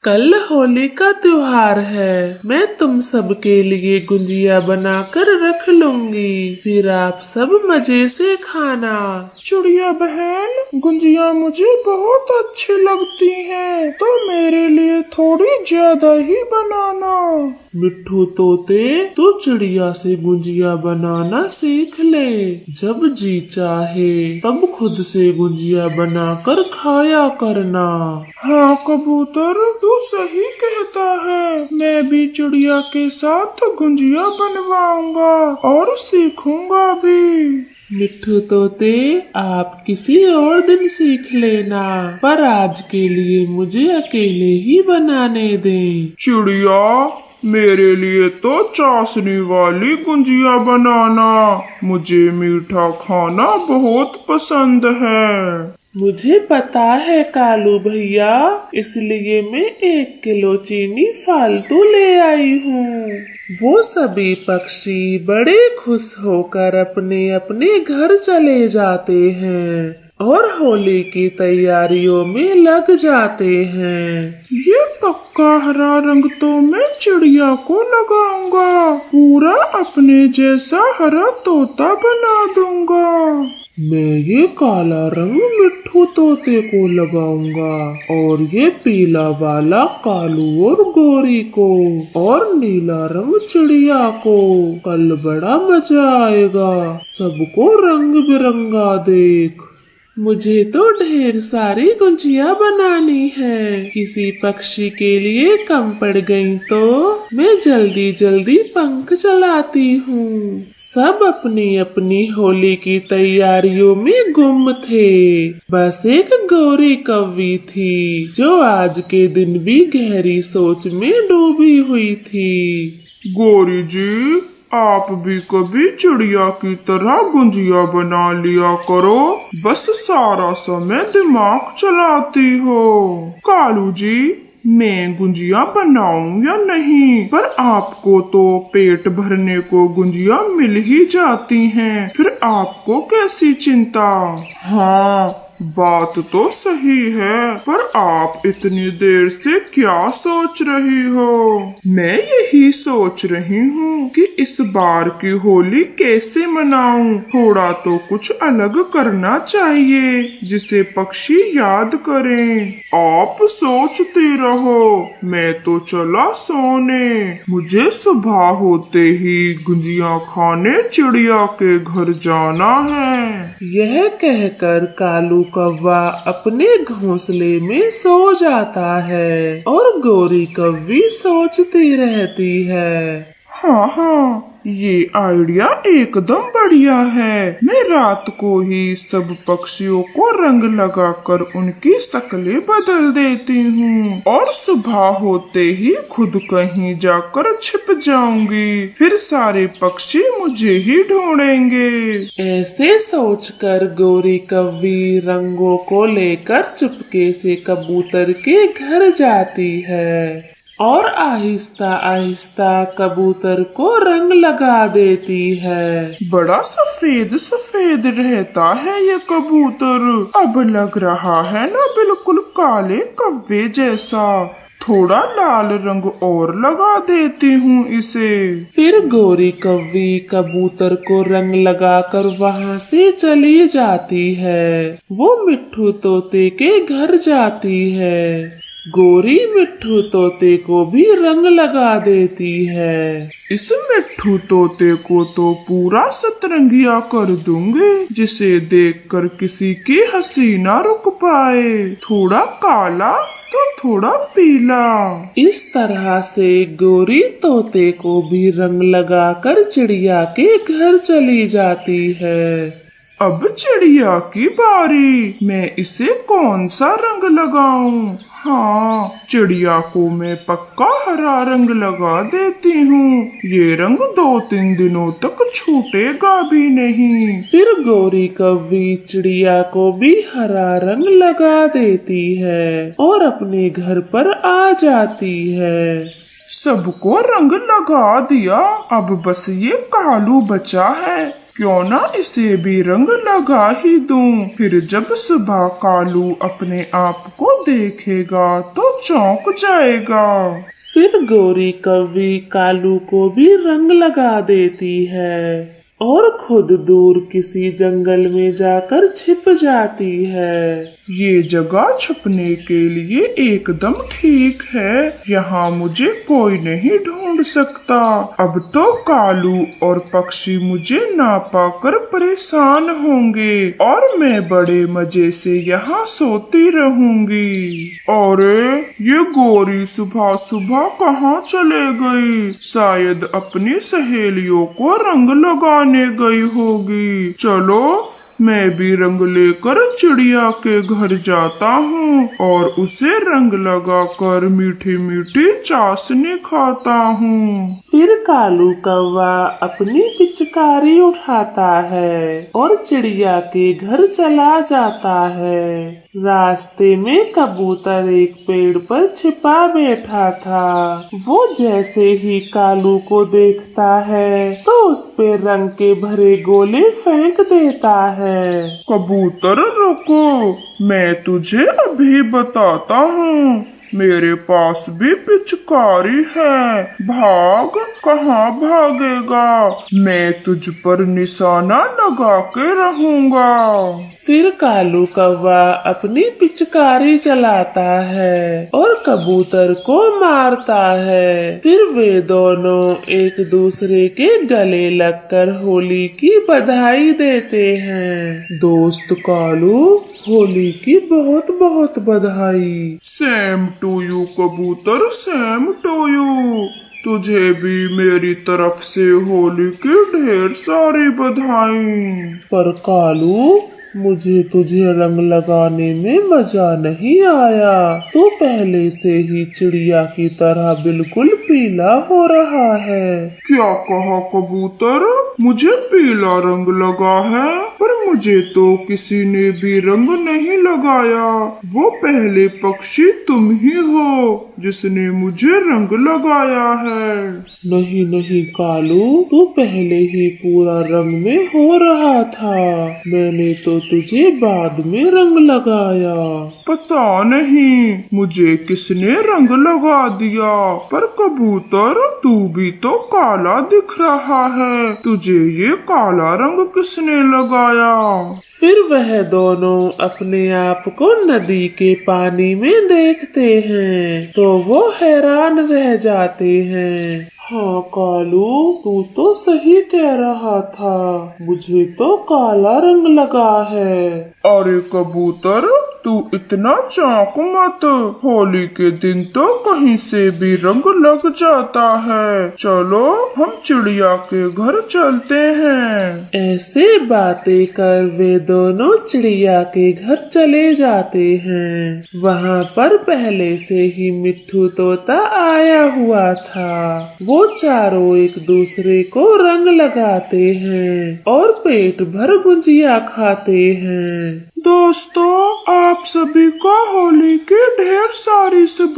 कल होली का त्योहार है। मैं तुम सबके लिए गुंजिया बनाकर रख लूंगी, फिर आप सब मजे से खाना। चिड़िया बहन, गुंजिया मुझे बहुत अच्छी लगती हैं, तो मेरे लिए थोड़ी ज्यादा ही बनाना। मिट्ठू तोते, तू चिड़िया से गुंजिया बनाना सीख ले। जब जी चाहे तब खुद से गुंजिया बनाकर खाया करना। हाँ कबूतर, तू सही कहता है। मैं भी चिड़िया के साथ गुंजिया बनवाऊंगा और सीखूंगा भी। मिट्ठू तोते, आप किसी और दिन सीख लेना, पर आज के लिए मुझे अकेले ही बनाने दें। चिड़िया, मेरे लिए तो चाशनी वाली गुंजिया बनाना। मुझे मीठा खाना बहुत पसंद है। मुझे पता है कालू भैया, इसलिए मैं 1 किलो चीनी फालतू ले आई हूँ। वो सभी पक्षी बड़े खुश होकर अपने अपने घर चले जाते हैं और होली की तैयारियों में लग जाते हैं। ये पक्का हरा रंग तो मैं चिड़िया को लगाऊंगा। पूरा अपने जैसा हरा तोता बना दूंगा। मैं ये काला रंग मिट्ठू तोते को लगाऊंगा और ये पीला वाला कालू और गोरी को और नीला रंग चिड़िया को। कल बड़ा मजा आएगा, सबको रंग बिरंगा देख। मुझे तो ढेर सारी गुंजिया बनानी है, किसी पक्षी के लिए कम पड़ गई तो मैं जल्दी जल्दी पंख चलाती हूँ। सब अपनी अपनी होली की तैयारियों में गुम थे। बस एक गौरी कौवी थी जो आज के दिन भी गहरी सोच में डूबी हुई थी। गौरी जी, आप भी कभी चिड़िया की तरह गुंजिया बना लिया करो, बस सारा समय दिमाग चलाती हो। कालू जी, मैं गुंजिया बनाऊं या नहीं, पर आपको तो पेट भरने को गुंजिया मिल ही जाती हैं, फिर आपको कैसी चिंता। हाँ, बात तो सही है, पर आप इतनी देर से क्या सोच रही हो? मैं यही सोच रही हूँ कि इस बार की होली कैसे मनाऊं। थोड़ा तो कुछ अलग करना चाहिए जिसे पक्षी याद करें। आप सोचते रहो, मैं तो चला सोने। मुझे सुबह होते ही गुंजिया खाने चिड़िया के घर जाना है। यह कहकर कालू कौवा अपने घोंसले में सो जाता है और गौरी कौवी सोचती रहती है। हाँ, ये आइडिया एकदम बढ़िया है। मैं रात को ही सब पक्षियों को रंग लगाकर उनकी शक्लें बदल देती हूँ और सुबह होते ही खुद कहीं जाकर छिप जाऊंगी। फिर सारे पक्षी मुझे ही ढूंढेंगे। ऐसे सोचकर गौरी कौवी रंगों को लेकर चुपके से कबूतर के घर जाती है और आहिस्ता आहिस्ता कबूतर को रंग लगा देती है। बड़ा सफेद सफेद रहता है ये कबूतर, अब लग रहा है ना बिल्कुल काले कौवे जैसा। थोड़ा लाल रंग और लगा देती हूँ इसे। फिर गौरी कौवी कबूतर को रंग लगाकर वहाँ से चली जाती है। वो मिट्ठू तोते के घर जाती है। गौरी मिट्ठू तोते को भी रंग लगा देती है। इस मिट्ठू तोते को तो पूरा सतरंगिया कर दूंगी, जिसे देखकर किसी की हंसी ना रुक पाए। थोड़ा काला तो थोड़ा पीला। इस तरह से गौरी तोते को भी रंग लगाकर चिड़िया के घर चली जाती है। अब चिड़िया की बारी, मैं इसे कौन सा रंग लगाऊं? हाँ, चिड़िया को मैं पक्का हरा रंग लगा देती हूँ। ये रंग 2-3 दिनों तक छूटेगा भी नहीं। फिर गौरी कौवी चिड़िया को भी हरा रंग लगा देती है और अपने घर पर आ जाती है। सबको रंग लगा दिया, अब बस ये कालू बचा है। क्यों ना इसे भी रंग लगा ही दूं। फिर जब सुबह कालू अपने आप को देखेगा तो चौंक जाएगा। फिर गोरी कौवी कालू को भी रंग लगा देती है और खुद दूर किसी जंगल में जाकर छिप जाती है। ये जगह छुपने के लिए एकदम ठीक है। यहाँ मुझे कोई नहीं ढूंढ सकता। अब तो कालू और पक्षी मुझे ना पाकर परेशान होंगे और मैं बड़े मजे से यहाँ सोती रहूंगी। अरे ये गोरी सुबह सुबह कहाँ चले गई? शायद अपनी सहेलियों को रंग लगाने गई होगी। चलो मैं भी रंग लेकर चिड़िया के घर जाता हूँ और उसे रंग लगाकर मीठी मीठी चाशनी खाता हूँ। फिर कालू कौवा अपनी पिचकारी उठाता है और चिड़िया के घर चला जाता है। रास्ते में कबूतर एक पेड़ पर छिपा बैठा था। वो जैसे ही कालू को देखता है तो उस पे रंग के भरे गोले फेंक देता है। कबूतर रुको, मैं तुझे अभी बताता हूँ। मेरे पास भी पिचकारी है। भाग, कहाँ भागेगा? मैं तुझ पर निशाना लगा के रहूंगा। फिर कालू कौवा अपनी पिचकारी चलाता है और कबूतर को मारता है। फिर वे दोनों एक दूसरे के गले लगकर होली की बधाई देते हैं। दोस्त कालू, होली की बहुत बहुत बधाई। सेम टू यू कबूतर, सेम टू यू। तुझे भी मेरी तरफ से होली की ढेर सारी बधाई। पर कालू, मुझे तुझे रंग लगाने में मजा नहीं आया। तू पहले से ही चिड़िया की तरह बिल्कुल पीला हो रहा है। क्या कहा कबूतर? मुझे पीला रंग लगा है? पर मुझे तो किसी ने भी रंग नहीं लगाया। वो पहले पक्षी तुम ही हो जिसने मुझे रंग लगाया है। नहीं नहीं कालू, तू पहले ही पूरा रंग में हो रहा था। मैंने तो तुझे बाद में रंग लगाया। पता नहीं मुझे किसने रंग लगा दिया। पर कबूतर, तू भी तो काला दिख रहा है। तुझे ये काला रंग किसने लगाया? फिर वह दोनों अपने आप को नदी के पानी में देखते हैं तो वो हैरान रह जाते हैं। हाँ कालू, तू तो सही कह रहा था। मुझे तो काला रंग लगा है। अरे कबूतर, तू इतना चौंक मत। होली के दिन तो कहीं से भी रंग लग जाता है। चलो हम चिड़िया के घर चलते हैं। ऐसे बातें कर वे दोनों चिड़िया के घर चले जाते हैं। वहाँ पर पहले से ही मिट्ठू तोता आया हुआ था। वो चारों एक दूसरे को रंग लगाते हैं और पेट भर गुजिया खाते हैं। दोस्तों, आप सभी को होली की ढेर सारी शुभ